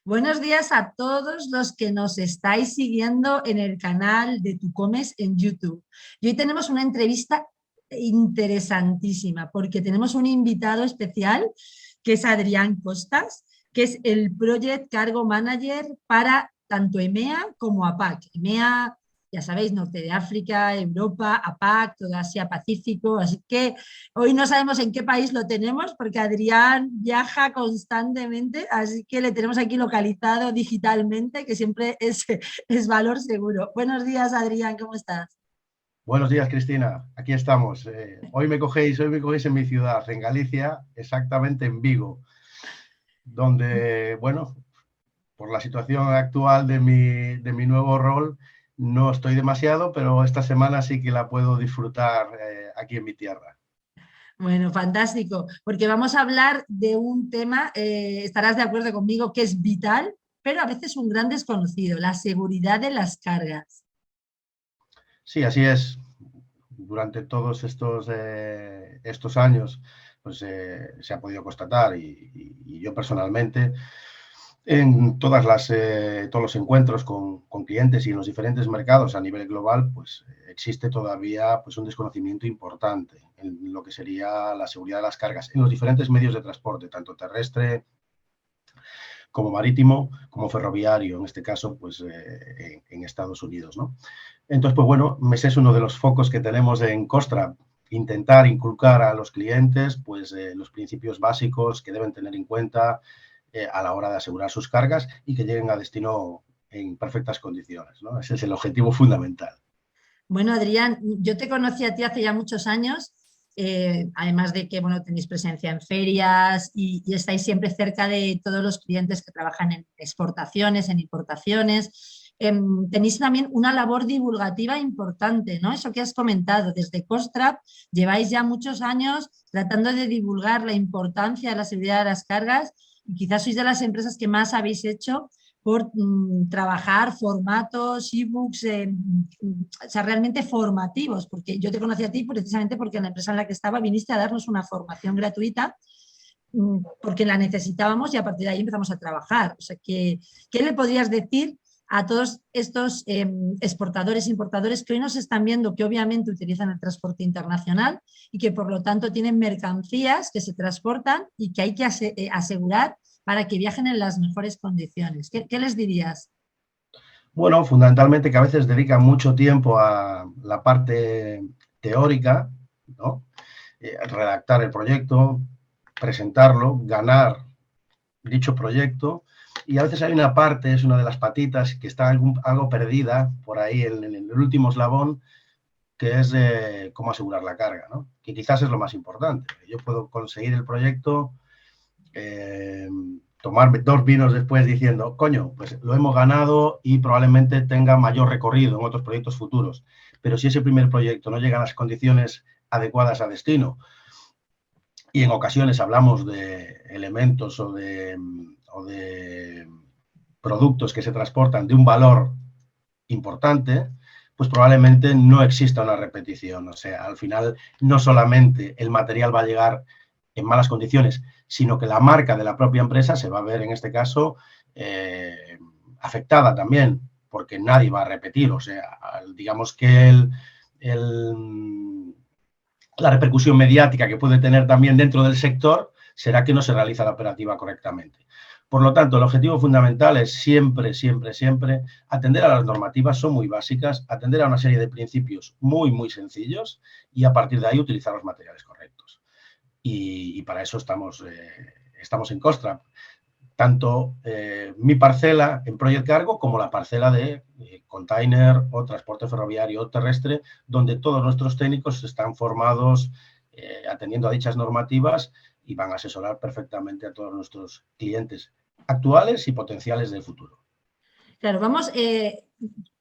Buenos días a todos los que nos estáis siguiendo en el canal de Tucomes en YouTube. Y hoy tenemos una entrevista interesantísima porque tenemos un invitado especial que es Adrián Costas, que es el Project Cargo Manager para tanto EMEA como APAC. EMEA, ya sabéis, Norte de África, Europa, APAC, toda Asia Pacífico. Así que hoy no sabemos en qué país lo tenemos porque Adrián viaja constantemente, así que le tenemos aquí localizado digitalmente, que siempre es valor seguro. Buenos días, Adrián, ¿cómo estás? Buenos días, Cristina. Aquí estamos. Hoy me cogéis en mi ciudad, en Galicia, exactamente en Vigo, donde, bueno, por la situación actual de mi nuevo rol, no estoy demasiado, pero esta semana sí que la puedo disfrutar aquí en mi tierra. Bueno, fantástico, porque vamos a hablar de un tema, estarás de acuerdo conmigo, que es vital, pero a veces un gran desconocido, la seguridad de las cargas. Sí, así es. Durante todos estos años, pues se ha podido constatar y yo personalmente en todos los encuentros con clientes y en los diferentes mercados a nivel global, pues existe todavía pues, un desconocimiento importante en lo que sería la seguridad de las cargas en los diferentes medios de transporte, tanto terrestre como marítimo, como ferroviario, en este caso, pues en Estados Unidos, ¿no? Entonces, pues bueno, ese es uno de los focos que tenemos en Costra, intentar inculcar a los clientes pues los principios básicos que deben tener en cuenta a la hora de asegurar sus cargas y que lleguen a destino en perfectas condiciones, ¿no? Ese es el objetivo fundamental. Bueno, Adrián, yo te conocí a ti hace ya muchos años, además de que bueno, tenéis presencia en ferias y estáis siempre cerca de todos los clientes que trabajan en exportaciones, en importaciones. Tenéis también una labor divulgativa importante, ¿no? Eso que has comentado, desde Costrap lleváis ya muchos años tratando de divulgar la importancia de la seguridad de las cargas y quizás sois de las empresas que más habéis hecho por trabajar formatos, ebooks, o sea, realmente formativos, porque yo te conocí a ti precisamente porque en la empresa en la que estaba viniste a darnos una formación gratuita porque la necesitábamos y a partir de ahí empezamos a trabajar. O sea, ¿qué le podrías decir a todos estos exportadores e importadores que hoy nos están viendo que obviamente utilizan el transporte internacional y que por lo tanto tienen mercancías que se transportan y que hay que asegurar para que viajen en las mejores condiciones? ¿Qué les dirías? Bueno, fundamentalmente que a veces dedican mucho tiempo a la parte teórica, ¿no? Redactar el proyecto, presentarlo, ganar dicho proyecto, y a veces hay una parte, es una de las patitas, que está algo perdida por ahí en el último eslabón, que es cómo asegurar la carga, ¿no? Que quizás es lo más importante. Yo puedo conseguir el proyecto, eh, tomarme dos vinos después diciendo, coño, pues lo hemos ganado y probablemente tenga mayor recorrido en otros proyectos futuros. Pero si ese primer proyecto no llega a las condiciones adecuadas a destino, y en ocasiones hablamos de elementos o de productos que se transportan de un valor importante, pues probablemente no exista una repetición. O sea, al final no solamente el material va a llegar en malas condiciones, sino que la marca de la propia empresa se va a ver, en este caso, afectada también, porque nadie va a repetir. O sea, digamos que la repercusión mediática que puede tener también dentro del sector será que no se realiza la operativa correctamente. Por lo tanto, el objetivo fundamental es siempre, siempre, siempre atender a las normativas, son muy básicas, atender a una serie de principios muy, muy sencillos y a partir de ahí utilizar los materiales correctos. Y para eso estamos en Costra. Tanto mi parcela en Project Cargo como la parcela de container o transporte ferroviario o terrestre, donde todos nuestros técnicos están formados atendiendo a dichas normativas y van a asesorar perfectamente a todos nuestros clientes actuales y potenciales del futuro. Claro, vamos,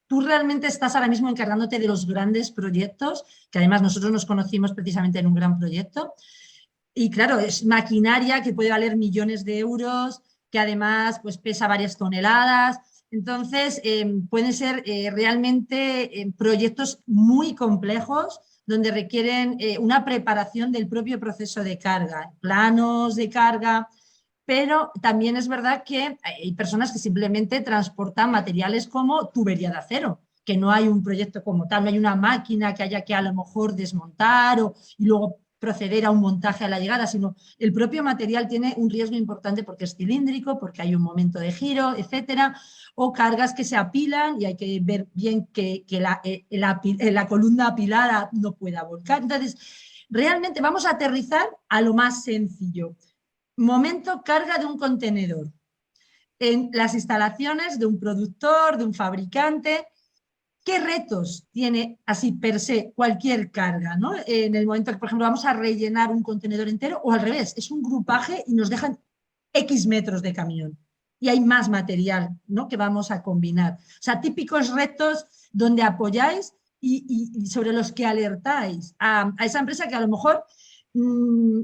tú realmente estás ahora mismo encargándote de los grandes proyectos, que además nosotros nos conocimos precisamente en un gran proyecto. Y claro, es maquinaria que puede valer millones de euros, que además pues, pesa varias toneladas. Entonces, pueden ser realmente proyectos muy complejos donde requieren una preparación del propio proceso de carga, planos de carga. pero también es verdad que hay personas que simplemente transportan materiales como tubería de acero, que no hay un proyecto como tal, no hay una máquina que haya que a lo mejor desmontar y luego proceder a un montaje a la llegada, sino el propio material tiene un riesgo importante porque es cilíndrico, porque hay un momento de giro, etcétera, o cargas que se apilan y hay que ver bien que la columna apilada no pueda volcar. Entonces, realmente vamos a aterrizar a lo más sencillo. Momento carga de un contenedor. En las instalaciones de un productor, de un fabricante, ¿qué retos tiene así per se cualquier carga, ¿no? En el momento que, por ejemplo, vamos a rellenar un contenedor entero o al revés, es un grupaje y nos dejan X metros de camión y hay más material, ¿no?, que vamos a combinar. O sea, típicos retos donde apoyáis y sobre los que alertáis a esa empresa que a lo mejor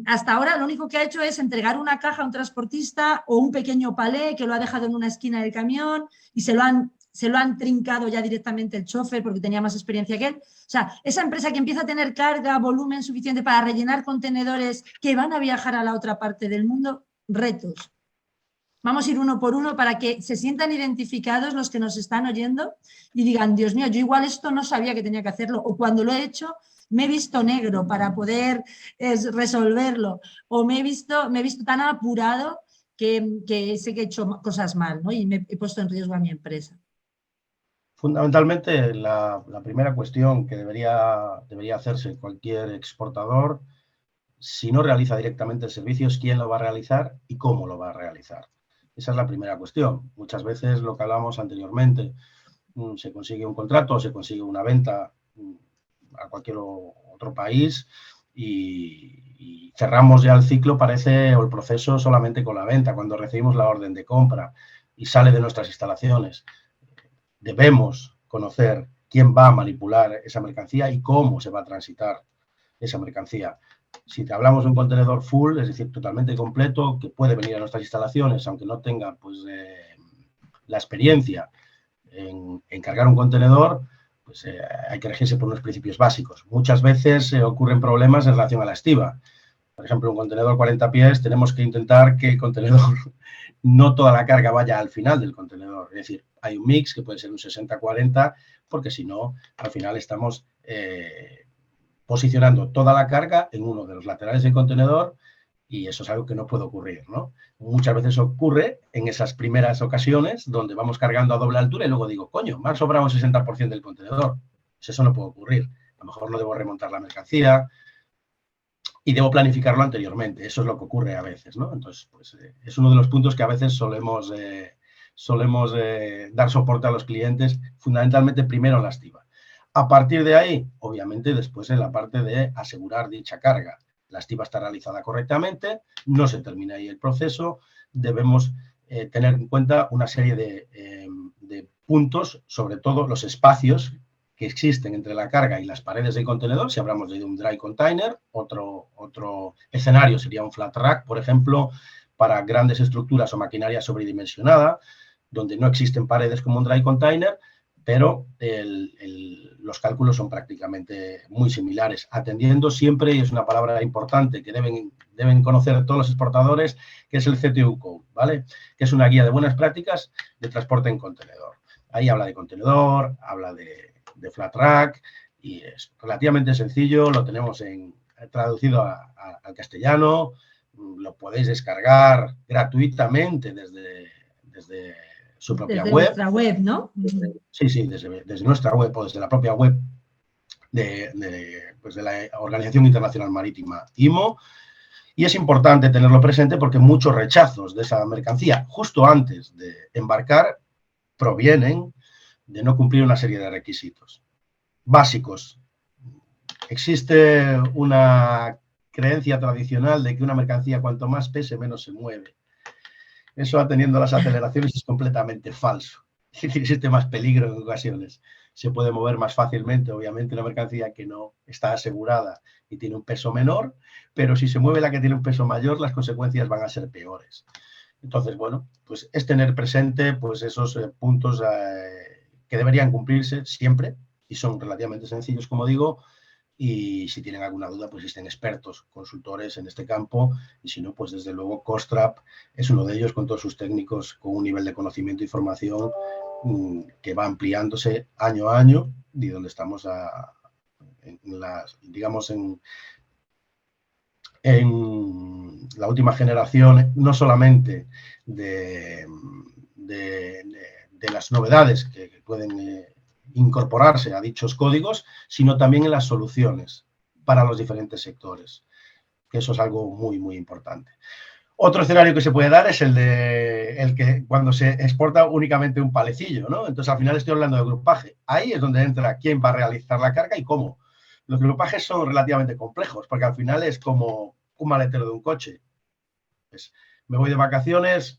hasta ahora lo único que ha hecho es entregar una caja a un transportista o un pequeño palé que lo ha dejado en una esquina del camión y se lo han trincado ya directamente el chofer porque tenía más experiencia que él. O sea, esa empresa que empieza a tener carga, volumen suficiente para rellenar contenedores que van a viajar a la otra parte del mundo, retos. Vamos a ir uno por uno para que se sientan identificados los que nos están oyendo y digan, Dios mío, yo igual esto no sabía que tenía que hacerlo, o cuando lo he hecho me he visto negro para poder resolverlo, o me he visto tan apurado que sé que he hecho cosas mal, ¿no? Y me he puesto en riesgo a mi empresa. Fundamentalmente, la primera cuestión que debería hacerse cualquier exportador, si no realiza directamente el servicio, es quién lo va a realizar y cómo lo va a realizar. Esa es la primera cuestión. Muchas veces, lo que hablábamos anteriormente, se consigue un contrato, se consigue una venta a cualquier otro país y cerramos ya el ciclo, parece, o el proceso solamente con la venta, cuando recibimos la orden de compra y sale de nuestras instalaciones. Debemos conocer quién va a manipular esa mercancía y cómo se va a transitar esa mercancía. Si te hablamos de un contenedor full, es decir, totalmente completo, que puede venir a nuestras instalaciones, aunque no tenga pues, la experiencia en cargar un contenedor, pues hay que regirse por unos principios básicos. Muchas veces ocurren problemas en relación a la estiba. Por ejemplo, un contenedor 40 pies, tenemos que intentar que el contenedor, no toda la carga vaya al final del contenedor. Es decir, hay un mix que puede ser un 60-40, porque si no, al final estamos posicionando toda la carga en uno de los laterales del contenedor y eso es algo que no puede ocurrir, ¿no? Muchas veces ocurre en esas primeras ocasiones donde vamos cargando a doble altura y luego digo, coño, me ha sobrado un 60% del contenedor. Pues eso no puede ocurrir. A lo mejor no debo remontar la mercancía y debo planificarlo anteriormente. Eso es lo que ocurre a veces, ¿no? Entonces, pues es uno de los puntos que a veces solemos dar soporte a los clientes, fundamentalmente primero en la estiba. A partir de ahí, obviamente, después en la parte de asegurar dicha carga. La estiba está realizada correctamente, no se termina ahí el proceso, debemos tener en cuenta una serie de puntos, sobre todo los espacios que existen entre la carga y las paredes del contenedor. Si hablamos de un dry container, otro escenario sería un flat rack, por ejemplo, para grandes estructuras o maquinaria sobredimensionada, donde no existen paredes como un dry container, pero los cálculos son prácticamente muy similares, atendiendo siempre, y es una palabra importante que deben conocer todos los exportadores, que es el CTU Code, ¿vale? Que es una guía de buenas prácticas de transporte en contenedor. Ahí habla de contenedor, habla de flat rack y es relativamente sencillo, lo tenemos traducido al castellano, lo podéis descargar gratuitamente desde su propia web. Desde nuestra web, ¿no? Sí, desde nuestra web o desde la propia web de la Organización Internacional Marítima, IMO, y es importante tenerlo presente porque muchos rechazos de esa mercancía justo antes de embarcar provienen de no cumplir una serie de requisitos básicos. Existe una creencia tradicional de que una mercancía cuanto más pese, menos se mueve. Eso, atendiendo a las aceleraciones, es completamente falso. Es decir, existe más peligro en ocasiones. Se puede mover más fácilmente, obviamente, una mercancía que no está asegurada y tiene un peso menor, pero si se mueve la que tiene un peso mayor, las consecuencias van a ser peores. Entonces, bueno, pues es tener presente pues, esos puntos que deberían cumplirse siempre y son relativamente sencillos, como digo, y si tienen alguna duda, pues existen expertos, consultores en este campo, y si no, pues desde luego Costrap es uno de ellos con todos sus técnicos con un nivel de conocimiento y formación que va ampliándose año a año y donde estamos en la última generación, no solamente de las novedades que pueden incorporarse a dichos códigos, sino también en las soluciones para los diferentes sectores, que eso es algo muy, muy importante. Otro escenario que se puede dar es el que cuando se exporta únicamente un palecillo, ¿no? Entonces, al final estoy hablando de grupaje. Ahí es donde entra quién va a realizar la carga y cómo. Los grupajes son relativamente complejos, porque al final es como un maletero de un coche. Pues, me voy de vacaciones,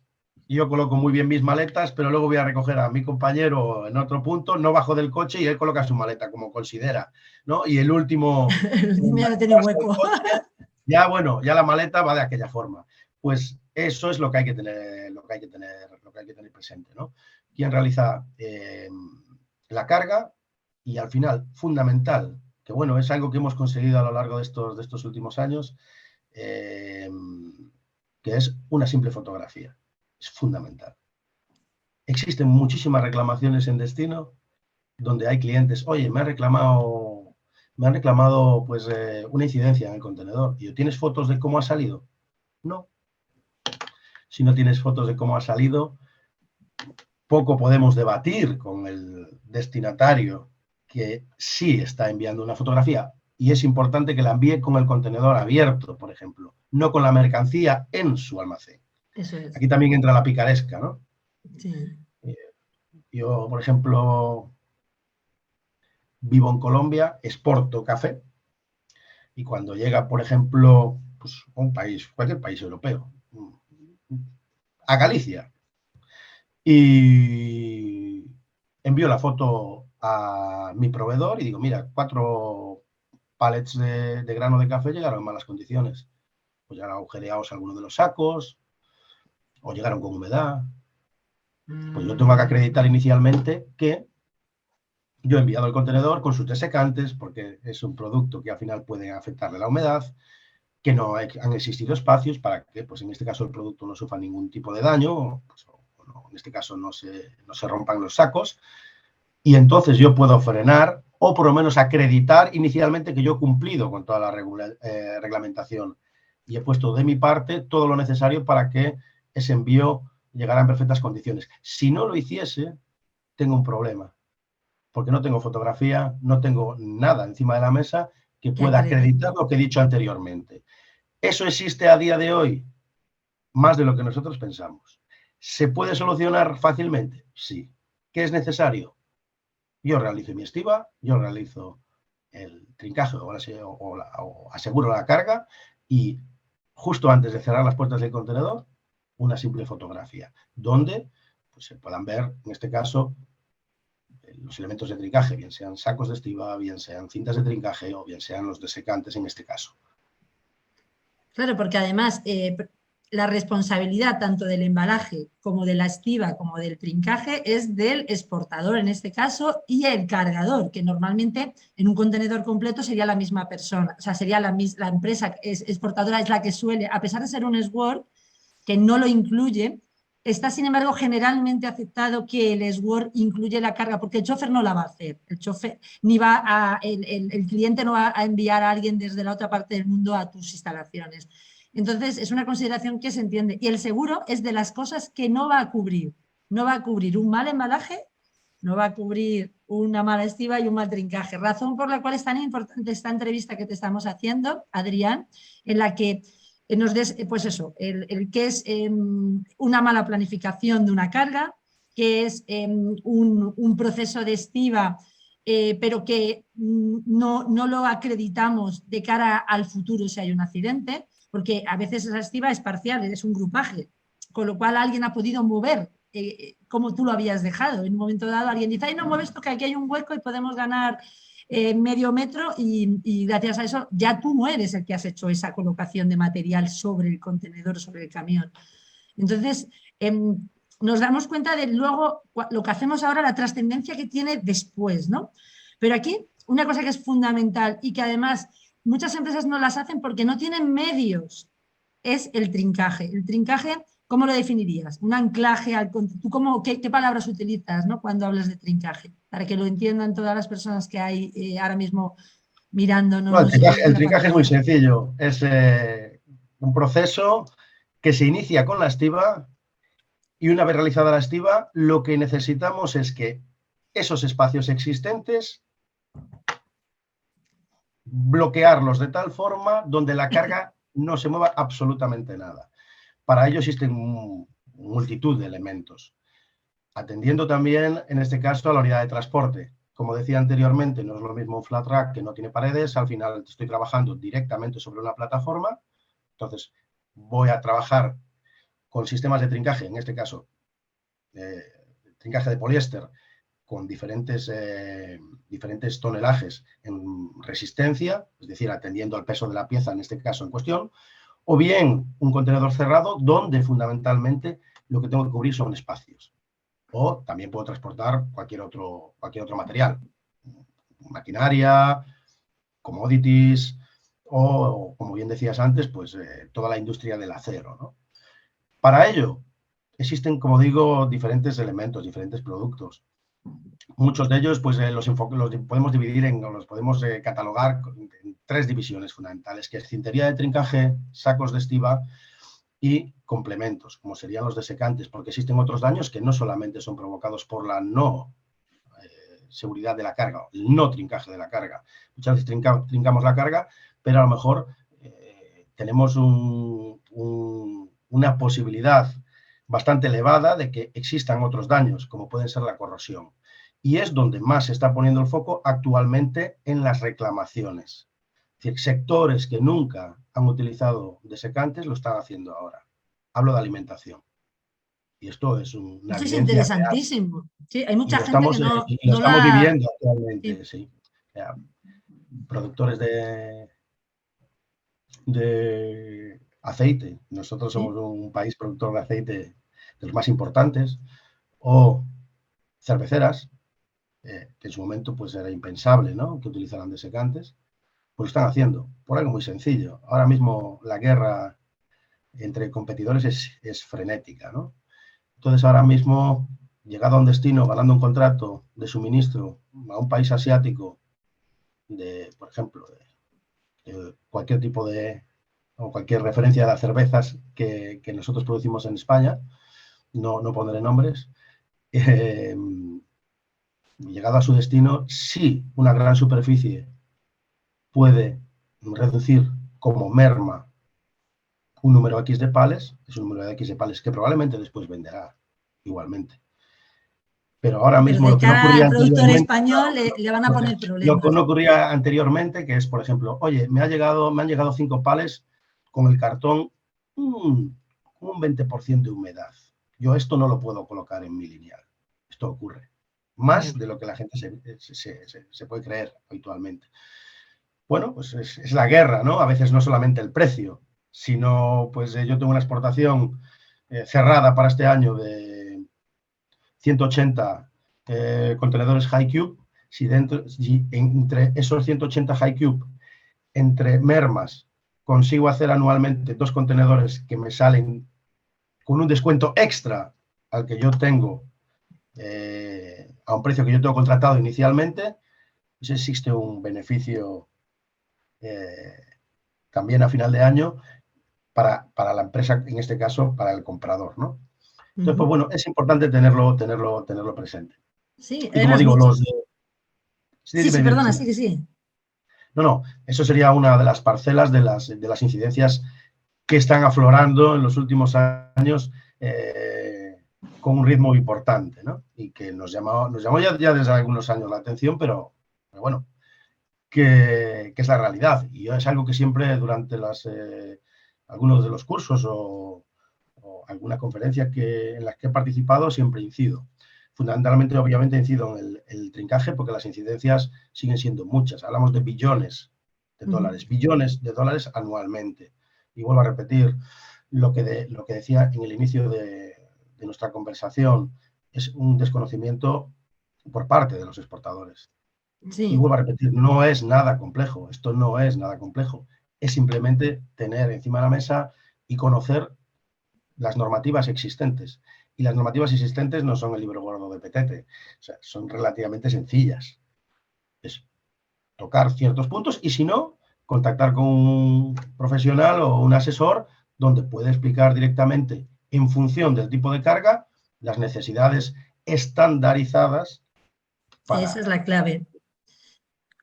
yo coloco muy bien mis maletas, pero luego voy a recoger a mi compañero en otro punto, no bajo del coche y él coloca su maleta como considera, ¿no? Y el último ya no tiene hueco. Coche, ya, bueno, ya la maleta va de aquella forma. Pues eso es lo que hay que tener, presente, ¿no? Quién realiza la carga y al final, fundamental, que bueno, es algo que hemos conseguido a lo largo de estos últimos años, que es una simple fotografía. Es fundamental. Existen muchísimas reclamaciones en destino donde hay clientes, oye, me han reclamado pues una incidencia en el contenedor. ¿Y tienes fotos de cómo ha salido? No. Si no tienes fotos de cómo ha salido, poco podemos debatir con el destinatario que sí está enviando una fotografía y es importante que la envíe con el contenedor abierto, por ejemplo, no con la mercancía en su almacén. Eso es. Aquí también entra la picaresca, ¿no? Sí. Yo, por ejemplo, vivo en Colombia, exporto café y cuando llega, por ejemplo, pues un país, cualquier país europeo, a Galicia, y envío la foto a mi proveedor y digo, mira, 4 pallets de grano de café llegaron en malas condiciones. Pues llegaron agujereados algunos de los sacos o llegaron con humedad. Pues yo tengo que acreditar inicialmente que yo he enviado el contenedor con sus desecantes porque es un producto que al final puede afectarle la humedad, que no han existido espacios para que, pues en este caso, el producto no sufra ningún tipo de daño, pues, en este caso no se rompan los sacos, y entonces yo puedo frenar o por lo menos acreditar inicialmente que yo he cumplido con toda la reglamentación y he puesto de mi parte todo lo necesario para que ese envío llegara en perfectas condiciones. Si no lo hiciese, tengo un problema, porque no tengo fotografía, no tengo nada encima de la mesa que pueda acreditar lo que he dicho anteriormente. ¿Eso existe a día de hoy? Más de lo que nosotros pensamos. ¿Se puede solucionar fácilmente? Sí. ¿Qué es necesario? Yo realizo mi estiba, yo realizo el trincaje o aseguro la carga y justo antes de cerrar las puertas del contenedor, una simple fotografía, donde pues, se puedan ver, en este caso, los elementos de trincaje, bien sean sacos de estiba, bien sean cintas de trincaje o bien sean los desecantes en este caso. Claro, porque además la responsabilidad tanto del embalaje como de la estiba como del trincaje es del exportador en este caso y el cargador, que normalmente en un contenedor completo sería la misma persona, o sea, sería la empresa exportadora es la que suele, a pesar de ser un SWORD que no lo incluye, está sin embargo generalmente aceptado que el SWORD incluye la carga, porque el chofer no la va a hacer, el chofer ni va a, el cliente no va a enviar a alguien desde la otra parte del mundo a tus instalaciones. Entonces, es una consideración que se entiende. Y el seguro es de las cosas que no va a cubrir. No va a cubrir un mal embalaje, no va a cubrir una mala estiba y un mal trincaje. Razón por la cual es tan importante esta entrevista que te estamos haciendo, Adrián, en la que nos des, pues eso, el que es una mala planificación de una carga, que es un proceso de estiba pero que no lo acreditamos de cara al futuro si hay un accidente, porque a veces esa estiba es parcial, es un grupaje, con lo cual alguien ha podido mover como tú lo habías dejado. En un momento dado alguien dice, ay, no mueves esto, que aquí hay un hueco y podemos ganar medio metro y gracias a eso ya tú no eres el que has hecho esa colocación de material sobre el contenedor, sobre el camión. Entonces, nos damos cuenta de luego lo que hacemos ahora, la trascendencia que tiene después, ¿no? Pero aquí una cosa que es fundamental y que además muchas empresas no las hacen porque no tienen medios, es el trincaje. El trincaje, ¿cómo lo definirías? Un anclaje al... ¿Tú qué palabras utilizas, ¿no?, cuando hablas de trincaje? Para que lo entiendan todas las personas que hay ahora mismo Bueno, mirándonos el en la trincaje es muy pantalla. sencillo. Es un proceso que se inicia con la estiba y una vez realizada la estiba, lo que necesitamos es que esos espacios existentes bloquearlos de tal forma donde la carga no se mueva absolutamente nada. Para ello existen multitud de elementos, atendiendo también, en este caso, a la unidad de transporte. Como decía anteriormente, no es lo mismo un flat rack que no tiene paredes, al final estoy trabajando directamente sobre una plataforma, entonces voy a trabajar con sistemas de trincaje, en este caso, trincaje de poliéster, con diferentes tonelajes en resistencia, es decir, atendiendo al peso de la pieza, en este caso en cuestión, o bien un contenedor cerrado donde fundamentalmente lo que tengo que cubrir son espacios. O también puedo transportar cualquier otro material, maquinaria, commodities o, como bien decías antes, pues toda la industria del acero, ¿no? Para ello existen, como digo, diferentes elementos, diferentes productos. Muchos de ellos pues los podemos dividir los podemos catalogar en 3 divisiones fundamentales, que es cintería de trincaje, sacos de estiba y complementos, como serían los desecantes, porque existen otros daños que no solamente son provocados por la no seguridad de la carga, el no trincaje de la carga. Muchas veces trincamos la carga, pero a lo mejor tenemos una posibilidad bastante elevada de que existan otros daños, como pueden ser la corrosión. Y es donde más se está poniendo el foco actualmente en las reclamaciones. Es decir, sectores que nunca han utilizado desecantes lo están haciendo ahora. Hablo de alimentación. Y esto es una Eso es evidencia real. interesantísimo. Sí, hay Y mucha lo gente que estamos, no, y lo no estamos la... viviendo actualmente, Sí. sí. O sea, productores de aceite. Nosotros somos Sí. un país productor de aceite de los más importantes. O cerveceras, que en su momento pues era impensable, ¿no?, que utilizaran desecantes, pues lo están haciendo, por algo muy sencillo. Ahora mismo la guerra entre competidores es frenética, ¿no? Entonces ahora mismo, llegado a un destino, ganando un contrato de suministro a un país asiático, por ejemplo, de cualquier tipo o cualquier referencia a las cervezas que nosotros producimos en España, no pondré nombres, llegado a su destino, sí, una gran superficie puede reducir como merma un número X de pales, es un número X de pales que probablemente después venderá igualmente. Pero ahora Pero mismo de lo que no cara ocurría al productor anteriormente, español le van a poner lo que problemas. no ocurría anteriormente, que es, por ejemplo, oye, me han llegado 5 pales con el cartón un 20% de humedad. Yo esto no lo puedo colocar en mi lineal. Esto ocurre. Más de lo que la gente se puede creer habitualmente. Bueno, pues es la guerra, ¿no? A veces no solamente el precio, sino pues yo tengo una exportación cerrada para este año de 180 contenedores high cube. Si entre esos 180 high cube, entre mermas, consigo hacer anualmente 2 contenedores que me salen con un descuento extra al que yo tengo, a un precio que yo tengo contratado inicialmente, pues existe un beneficio también a final de año para la empresa, en este caso, para el comprador, ¿no? Entonces, pues bueno, es importante tenerlo presente. Sí, Y como además digo, muchos... Sí, Sí, sí, dime, perdona, sí. sí que sí. No, eso sería una de las parcelas de las incidencias que están aflorando en los últimos años con un ritmo importante, ¿no? Y que nos llamó ya desde algunos años la atención, pero bueno, que es la realidad. Y es algo que siempre durante algunos de los cursos o alguna conferencia en las que he participado siempre incido. Fundamentalmente, obviamente, incido en el trincaje porque las incidencias siguen siendo muchas. Hablamos de billones de dólares, billones de dólares anualmente. Y vuelvo a repetir lo que decía en el inicio de nuestra conversación, es un desconocimiento por parte de los exportadores. Sí, Y vuelvo a repetir, no es nada complejo, esto no es nada complejo. Es simplemente tener encima de la mesa y conocer las normativas existentes. Y las normativas existentes no son el libro gordo de Petete, o sea, son relativamente sencillas. Es tocar ciertos puntos y si no, contactar con un profesional o un asesor donde puede explicar directamente en función del tipo de carga las necesidades estandarizadas esa para... es la clave.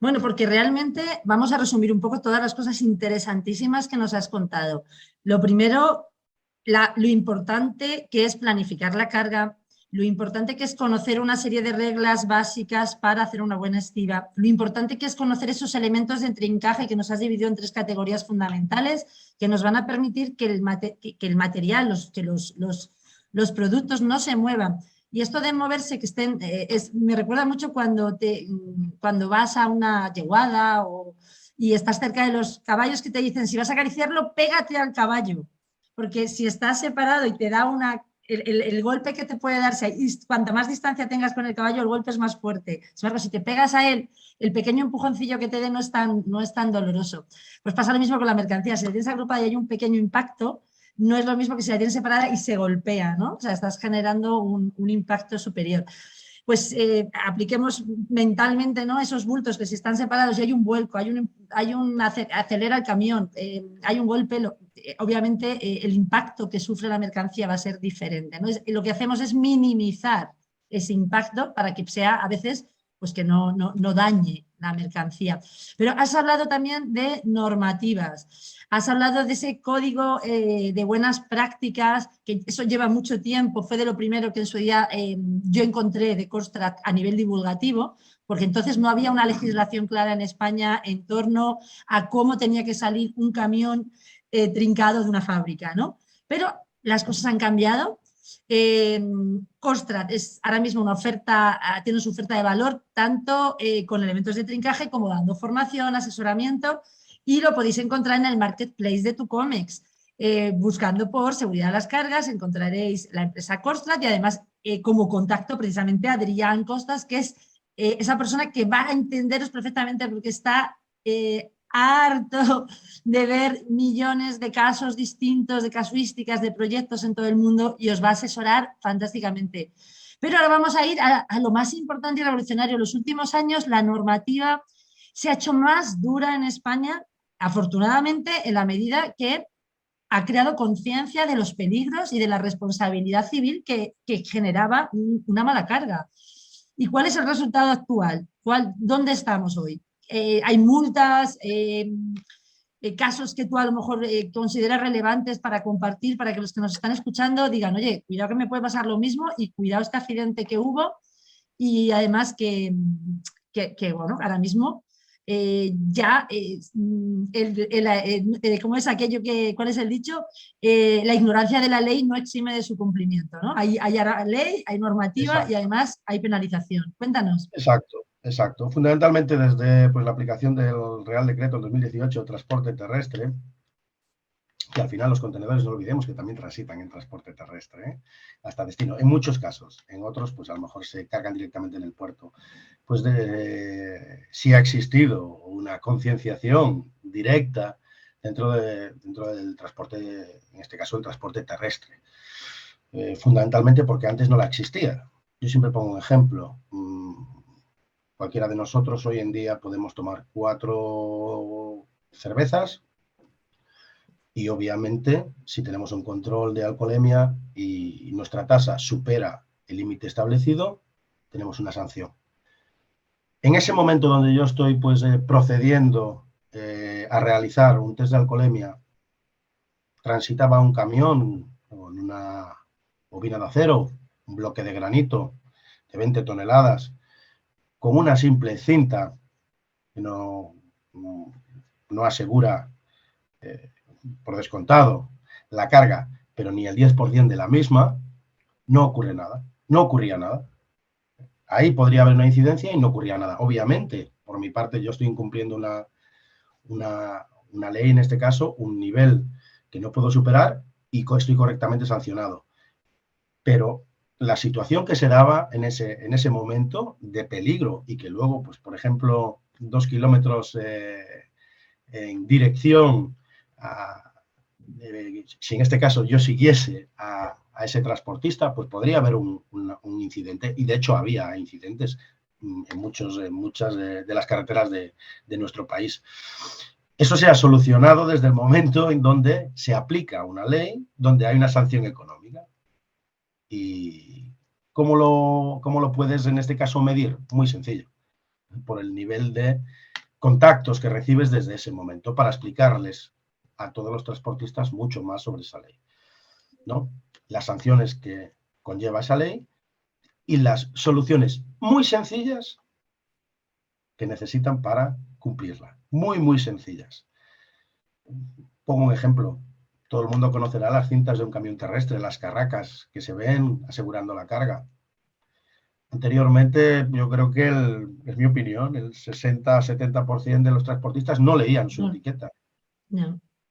Bueno, porque realmente vamos a resumir un poco todas las cosas interesantísimas que nos has contado. Lo primero, lo importante que es planificar la carga, lo importante que es conocer una serie de reglas básicas para hacer una buena estiba, lo importante que es conocer esos elementos de entrencaje que nos has dividido en 3 categorías fundamentales que nos van a permitir que el material, los productos no se muevan. Y esto de moverse, que estén, me recuerda mucho cuando vas a una yeguada y estás cerca de los caballos que te dicen, si vas a acariciarlo, pégate al caballo. Porque si estás separado y te da el golpe que te puede darse, y cuanta más distancia tengas con el caballo, el golpe es más fuerte. Sin embargo, si te pegas a él, el pequeño empujoncillo que te dé no es tan doloroso. Pues pasa lo mismo con la mercancía. Si la tienes agrupada y hay un pequeño impacto, no es lo mismo que si la tienes separada y se golpea, ¿no? O sea, estás generando un impacto superior. Pues apliquemos mentalmente, ¿no?, esos bultos que si están separados y hay un vuelco, acelera el camión, hay un golpe, obviamente el impacto que sufre la mercancía va a ser diferente, ¿no? Lo que hacemos es minimizar ese impacto para que sea a veces pues que no dañe la mercancía. Pero has hablado también de normativas, has hablado de ese código de buenas prácticas, que eso lleva mucho tiempo, fue de lo primero que en su día yo encontré de Costrat a nivel divulgativo, porque entonces no había una legislación clara en España en torno a cómo tenía que salir un camión trincado de una fábrica, ¿no? Pero las cosas han cambiado. Costrat es ahora mismo una oferta, tiene su oferta de valor tanto con elementos de trincaje como dando formación, asesoramiento, y lo podéis encontrar en el marketplace de Tucomex. Buscando por seguridad de las cargas encontraréis la empresa Costrat y además como contacto precisamente a Adrián Costas, que es esa persona que va a entenderos perfectamente porque está harto de ver millones de casos distintos, de casuísticas, de proyectos en todo el mundo y os va a asesorar fantásticamente. Pero ahora vamos a ir a lo más importante y revolucionario. En los últimos años la normativa se ha hecho más dura en España, afortunadamente, en la medida que ha creado conciencia de los peligros y de la responsabilidad civil que generaba una mala carga. ¿Y cuál es el resultado actual? ¿Dónde estamos hoy? Hay multas, casos que tú a lo mejor consideras relevantes para compartir, para que los que nos están escuchando digan, oye, cuidado que me puede pasar lo mismo y cuidado este accidente que hubo y además bueno, ahora mismo ya, ¿cómo es aquello cuál es el dicho? La ignorancia de la ley no exime de su cumplimiento, ¿no? Hay ley, hay normativa y Exacto, además hay penalización. Cuéntanos. exacto, exacto. Fundamentalmente desde pues, la aplicación del Real Decreto 2018 de Transporte Terrestre, que al final los contenedores, no olvidemos que también transitan en transporte terrestre, hasta destino, en muchos casos, en otros pues a lo mejor se cargan directamente en el puerto. Pues sí ha existido una concienciación directa dentro del transporte, en este caso el transporte terrestre, fundamentalmente porque antes no la existía. Yo siempre pongo un ejemplo, cualquiera de nosotros hoy en día podemos tomar 4 cervezas, y obviamente, si tenemos un control de alcoholemia y nuestra tasa supera el límite establecido, tenemos una sanción. En ese momento donde yo estoy pues, procediendo a realizar un test de alcoholemia, transitaba un camión con una bobina de acero, un bloque de granito de 20 toneladas, con una simple cinta que no asegura por descontado la carga, pero ni el 10% de la misma, no ocurre nada, no ocurría nada. Ahí podría haber una incidencia y no ocurría nada. Obviamente, por mi parte, yo estoy incumpliendo una ley, en este caso, un nivel que no puedo superar y estoy correctamente sancionado. Pero la situación que se daba en ese momento de peligro y que luego, pues por ejemplo, 2 kilómetros en dirección si en este caso yo siguiese a ese transportista, pues podría haber un incidente, y de hecho había incidentes en muchas de las carreteras de nuestro país. Eso se ha solucionado desde el momento en donde se aplica una ley, donde hay una sanción económica. ¿Y cómo lo puedes en este caso medir? Muy sencillo, por el nivel de contactos que recibes desde ese momento para explicarles a todos los transportistas mucho más sobre esa ley, ¿no? Las sanciones que conlleva esa ley y las soluciones muy sencillas que necesitan para cumplirla. Muy, muy sencillas. Pongo un ejemplo. Todo el mundo conocerá las cintas de un camión terrestre, las carracas que se ven asegurando la carga. Anteriormente, yo creo que, es mi opinión, el 60-70% de los transportistas no leían su etiqueta.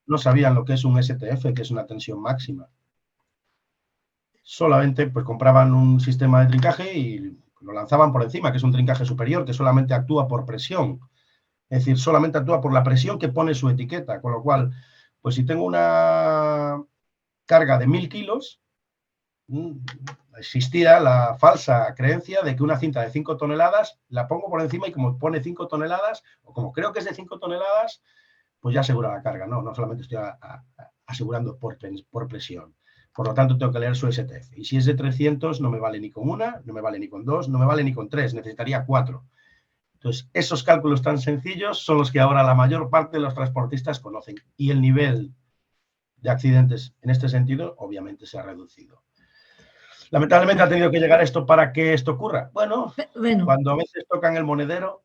No sabían lo que es un STF, que es una tensión máxima. Solamente pues compraban un sistema de trincaje y lo lanzaban por encima, que es un trincaje superior, que solamente actúa por presión. Es decir, solamente actúa por la presión que pone su etiqueta. Con lo cual, pues si tengo una carga de 1000 kilos, existía la falsa creencia de que una cinta de 5 toneladas la pongo por encima y como pone 5 toneladas, o como creo que es de 5 toneladas, pues ya asegura la carga. No solamente estoy asegurando por presión. Por lo tanto, tengo que leer su STF. Y si es de 300, no me vale ni con una, no me vale ni con dos, no me vale ni con tres, necesitaría 4. Entonces, esos cálculos tan sencillos son los que ahora la mayor parte de los transportistas conocen. Y el nivel de accidentes en este sentido, obviamente, se ha reducido. Lamentablemente ha tenido que llegar esto para que esto ocurra. Bueno, cuando a veces tocan el monedero.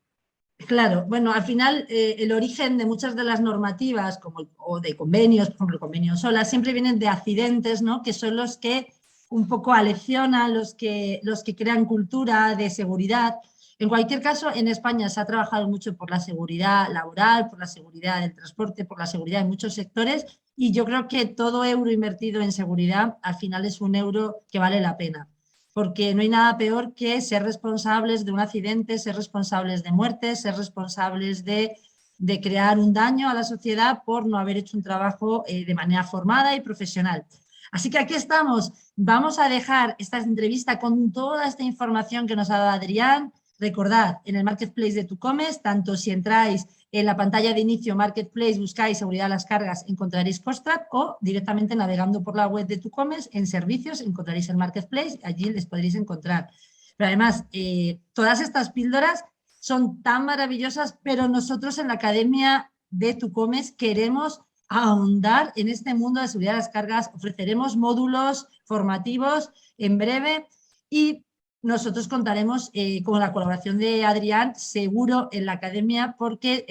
Claro, bueno, al final el origen de muchas de las normativas o de convenios, por ejemplo, el convenio SOLA, siempre vienen de accidentes, ¿no? Que son los que un poco aleccionan, los que crean cultura de seguridad. En cualquier caso, en España se ha trabajado mucho por la seguridad laboral, por la seguridad del transporte, por la seguridad en muchos sectores, y yo creo que todo euro invertido en seguridad al final es un euro que vale la pena. Porque no hay nada peor que ser responsables de un accidente, ser responsables de muertes, ser responsables de crear un daño a la sociedad por no haber hecho un trabajo de manera formada y profesional. Así que aquí estamos. Vamos a dejar esta entrevista con toda esta información que nos ha dado Adrián. Recordad, en el Marketplace de Tucomes, tanto si entráis en la pantalla de inicio Marketplace, buscáis seguridad de las cargas, encontraréis Costrat, o directamente navegando por la web de Tucomes, en servicios, encontraréis el Marketplace, allí les podréis encontrar. Pero además, todas estas píldoras son tan maravillosas, pero nosotros en la Academia de Tucomes queremos ahondar en este mundo de seguridad de las cargas, ofreceremos módulos formativos en breve y nosotros contaremos con la colaboración de Adrián, seguro, en la academia, porque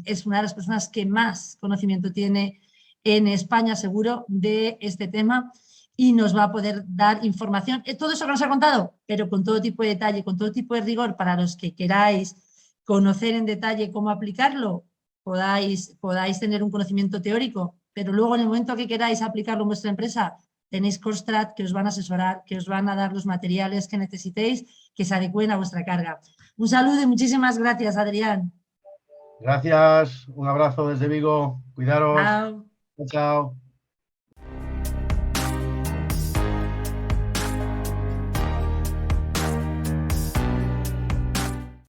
es una de las personas que más conocimiento tiene en España, seguro, de este tema y nos va a poder dar información. Todo eso que nos ha contado, pero con todo tipo de detalle, con todo tipo de rigor, para los que queráis conocer en detalle cómo aplicarlo, podáis tener un conocimiento teórico, pero luego en el momento que queráis aplicarlo en vuestra empresa, tenéis Costrat que os van a asesorar, que os van a dar los materiales que necesitéis, que se adecúen a vuestra carga. Un saludo y muchísimas gracias, Adrián. Gracias, un abrazo desde Vigo, cuidaros. Chao. Chao.